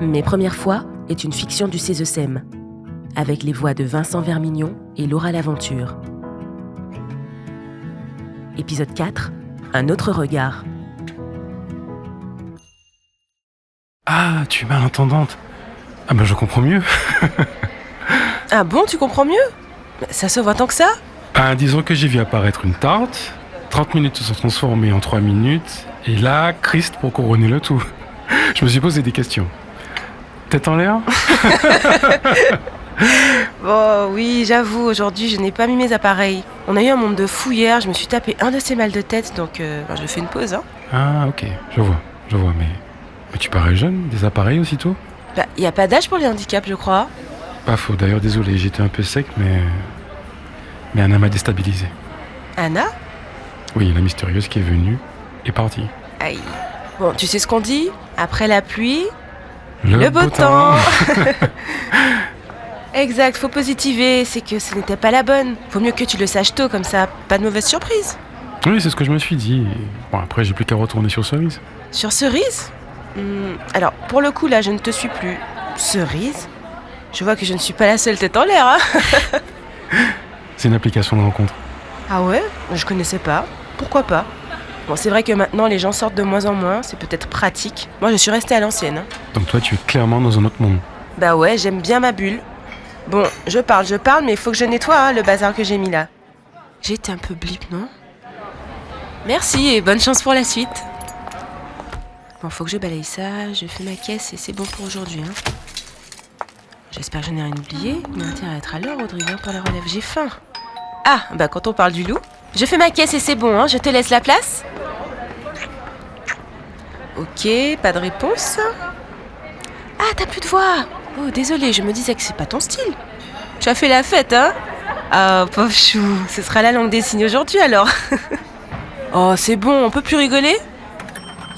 Mes premières fois est une fiction du CESEM, avec les voix de Vincent Vermignon et Laura Laventure. Épisode 4, un autre regard. Ah, tu es malentendante. Ah ben je comprends mieux. Ah bon, tu comprends mieux ? Ça se voit tant que ça ? Disons que j'ai vu apparaître une tarte, 30 minutes se sont transformées en 3 minutes, et là, Christ pour couronner le tout. Je me suis posé des questions. Tête en l'air ? Bon, oui, j'avoue, aujourd'hui, je n'ai pas mis mes appareils. On a eu un monde de fou hier, je me suis tapé un de ces mal de tête, donc je fais une pause. Ah, ok, je vois, mais tu parais jeune, des appareils aussitôt ? Bah, y a pas d'âge pour les handicaps, je crois. Pas faux, d'ailleurs, désolé, j'étais un peu sec, mais Anna m'a déstabilisé. Anna ? Oui, la mystérieuse qui est venue est partie. Aïe. Bon, tu sais ce qu'on dit ? Après la pluie, Le beau temps. Exact, faut positiver, c'est que ce n'était pas la bonne. Faut mieux que tu le saches tôt, comme ça, pas de mauvaise surprise. Oui, c'est ce que je me suis dit. Bon, après, j'ai plus qu'à retourner sur Cerise. Sur Cerise ? Alors, pour le coup, là, je ne te suis plus. Cerise ? Je vois que je ne suis pas la seule tête en l'air, hein. C'est une application de rencontre. Ah ouais ? Je connaissais pas. Pourquoi pas ? Bon, c'est vrai que maintenant, les gens sortent de moins en moins, c'est peut-être pratique. Moi, je suis restée à l'ancienne, hein. Donc toi, tu es clairement dans un autre monde. Bah ouais, j'aime bien ma bulle. Bon, je parle, mais il faut que je nettoie, hein, le bazar que j'ai mis là. J'ai été un peu blip, non ? Merci et bonne chance pour la suite. Bon, faut que je balaye ça, je fais ma caisse et c'est bon pour aujourd'hui, hein. J'espère que je n'ai rien oublié. Il a intérêt à être à l'heure, Audrey, pour la relève, j'ai faim. Ah, bah quand on parle du loup, je fais ma caisse et c'est bon, hein, je te laisse la place. Ok, pas de réponse. Ah, t'as plus de voix. Oh, désolé, je me disais que c'est pas ton style. Tu as fait la fête, hein ? Ah, pauvre chou, ce sera la langue des signes aujourd'hui alors. Oh, c'est bon, on peut plus rigoler ?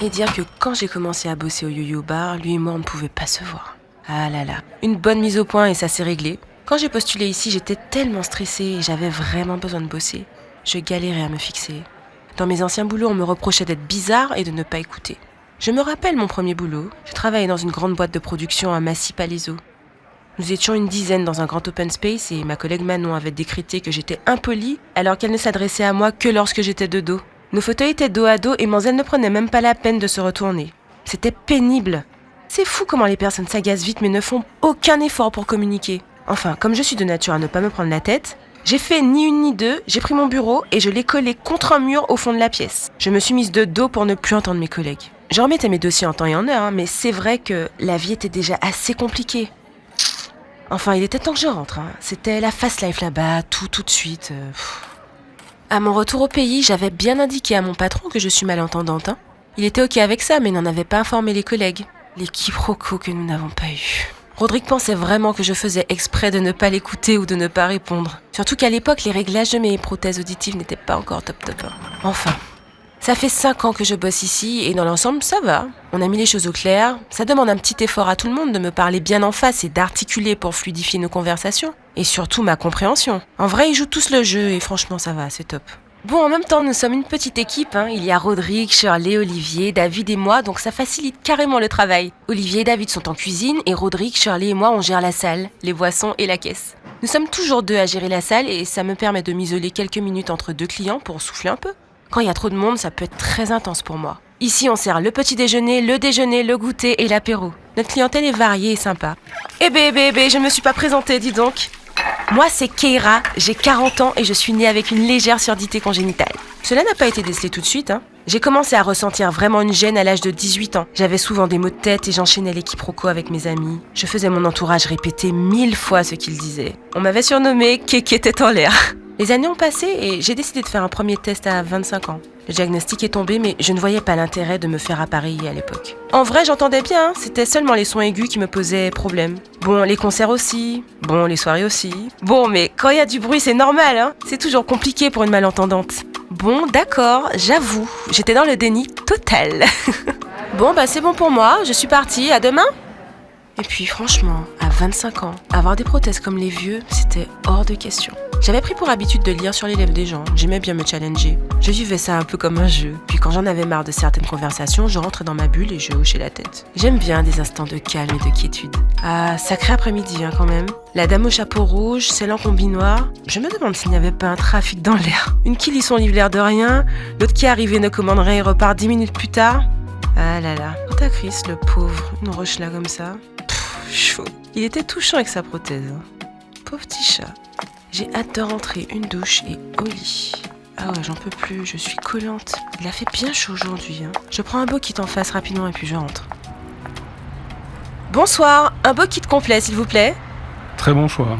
Et dire que quand j'ai commencé à bosser au Yo-Yo Bar, lui et moi on ne pouvait pas se voir. Ah là là, une bonne mise au point et ça s'est réglé. Quand j'ai postulé ici, j'étais tellement stressée et j'avais vraiment besoin de bosser. Je galérais à me fixer. Dans mes anciens boulots, on me reprochait d'être bizarre et de ne pas écouter. Je me rappelle mon premier boulot. Je travaillais dans une grande boîte de production à Massy-Palaiseau. Nous étions une dizaine dans un grand open space et ma collègue Manon avait décrété que j'étais impolie alors qu'elle ne s'adressait à moi que lorsque j'étais de dos. Nos fauteuils étaient dos à dos et Manzel ne prenait même pas la peine de se retourner. C'était pénible. C'est fou comment les personnes s'agacent vite mais ne font aucun effort pour communiquer. Enfin, comme je suis de nature à ne pas me prendre la tête, j'ai fait ni une ni deux, j'ai pris mon bureau et je l'ai collé contre un mur au fond de la pièce. Je me suis mise de dos pour ne plus entendre mes collègues. Je remettais mes dossiers en temps et en heure, mais c'est vrai que la vie était déjà assez compliquée. Enfin, il était temps que je rentre. C'était la fast life là-bas, tout de suite. À mon retour au pays, j'avais bien indiqué à mon patron que je suis malentendante. Il était ok avec ça, mais n'en avait pas informé les collègues. Les quiproquos que nous n'avons pas eus. Rodrigue pensait vraiment que je faisais exprès de ne pas l'écouter ou de ne pas répondre. Surtout qu'à l'époque, les réglages de mes prothèses auditives n'étaient pas encore top. Enfin, ça fait 5 ans que je bosse ici et dans l'ensemble, ça va. On a mis les choses au clair. Ça demande un petit effort à tout le monde de me parler bien en face et d'articuler pour fluidifier nos conversations. Et surtout ma compréhension. En vrai, ils jouent tous le jeu et franchement, ça va, c'est top. Bon, en même temps, nous sommes une petite équipe. Il y a Rodrigue, Shirley, Olivier, David et moi, donc ça facilite carrément le travail. Olivier et David sont en cuisine et Rodrigue, Shirley et moi, on gère la salle, les boissons et la caisse. Nous sommes toujours 2 à gérer la salle et ça me permet de m'isoler quelques minutes entre 2 clients pour souffler un peu. Quand il y a trop de monde, ça peut être très intense pour moi. Ici, on sert le petit déjeuner, le goûter et l'apéro. Notre clientèle est variée et sympa. Eh ben, je me suis pas présentée, dis donc. Moi, c'est Keira, j'ai 40 ans et je suis née avec une légère surdité congénitale. Cela n'a pas été décelé tout de suite. J'ai commencé à ressentir vraiment une gêne à l'âge de 18 ans. J'avais souvent des maux de tête et j'enchaînais les quiproquos avec mes amis. Je faisais mon entourage répéter 1000 fois ce qu'il disait. On m'avait surnommée Kéké tête en l'air. Les années ont passé et j'ai décidé de faire un premier test à 25 ans. Le diagnostic est tombé, mais je ne voyais pas l'intérêt de me faire appareiller à l'époque. En vrai, j'entendais bien, c'était seulement les sons aigus qui me posaient problème. Bon, les concerts aussi, bon, les soirées aussi. Bon, mais quand il y a du bruit, c'est normal, c'est toujours compliqué pour une malentendante. Bon, d'accord, j'avoue, j'étais dans le déni total. Bon, bah c'est bon pour moi, je suis partie, à demain. Et puis franchement, à 25 ans, avoir des prothèses comme les vieux, c'était hors de question. J'avais pris pour habitude de lire sur les lèvres des gens, j'aimais bien me challenger. Je vivais ça un peu comme un jeu. Puis quand j'en avais marre de certaines conversations, je rentrais dans ma bulle et je hochais la tête. J'aime bien des instants de calme et de quiétude. Ah, sacré après-midi quand même. La dame au chapeau rouge, celle en combi noir. Je me demande s'il n'y avait pas un trafic dans l'air. Une qui lit son livre l'air de rien, l'autre qui arrive et ne commande rien et repart 10 minutes plus tard. Ah là là, quant à Chris, le pauvre, une roche là comme ça. Chaud. Il était touchant avec sa prothèse. Pauvre petit chat. J'ai hâte de rentrer, une douche et au lit. Ah ouais, j'en peux plus, je suis collante. Il a fait bien chaud aujourd'hui. Je prends un beau kit en face rapidement et puis je rentre. Bonsoir, un beau kit complet s'il vous plaît. Très bon choix.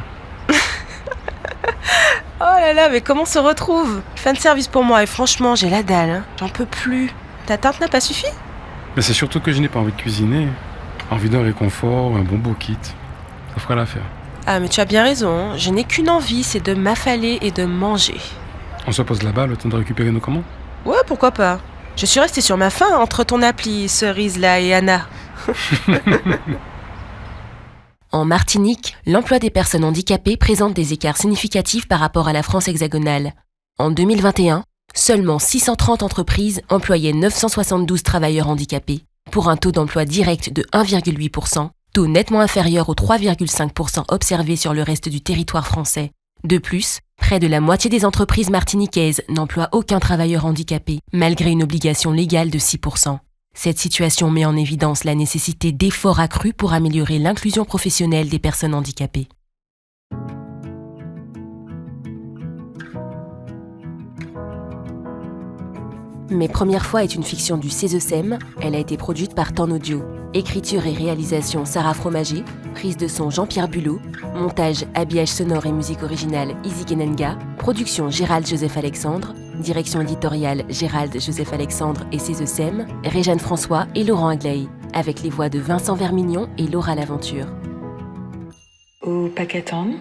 Oh là là, mais comment on se retrouve? Fin de service pour moi et franchement, j'ai la dalle. J'en peux plus. Ta tarte n'a pas suffi? Mais c'est surtout que je n'ai pas envie de cuisiner. Envie d'un réconfort, un bon beau kit. Ça fera l'affaire. Ah mais tu as bien raison, je n'ai qu'une envie, c'est de m'affaler et de manger. On se pose là-bas le temps de récupérer nos commandes? Ouais, pourquoi pas. Je suis restée sur ma faim entre ton appli, Cerise là et Anna. En Martinique, l'emploi des personnes handicapées présente des écarts significatifs par rapport à la France hexagonale. En 2021, seulement 630 entreprises employaient 972 travailleurs handicapés, pour un taux d'emploi direct de 1,8%, taux nettement inférieur aux 3,5% observés sur le reste du territoire français. De plus, près de la moitié des entreprises martiniquaises n'emploient aucun travailleur handicapé, malgré une obligation légale de 6%. Cette situation met en évidence la nécessité d'efforts accrus pour améliorer l'inclusion professionnelle des personnes handicapées. Mes premières fois est une fiction du CESEM. Elle a été produite par Temps Audio. Écriture et réalisation Sarah Fromager. Prise de son Jean-Pierre Bulot. Montage, habillage sonore et musique originale Izzy Kenenga. Production Gérald Joseph Alexandre. Direction éditoriale Gérald Joseph Alexandre et CESEM. Réjeanne François et Laurent Aglaé. Avec les voix de Vincent Vermignon et Laura Laventure. Au Pacaton.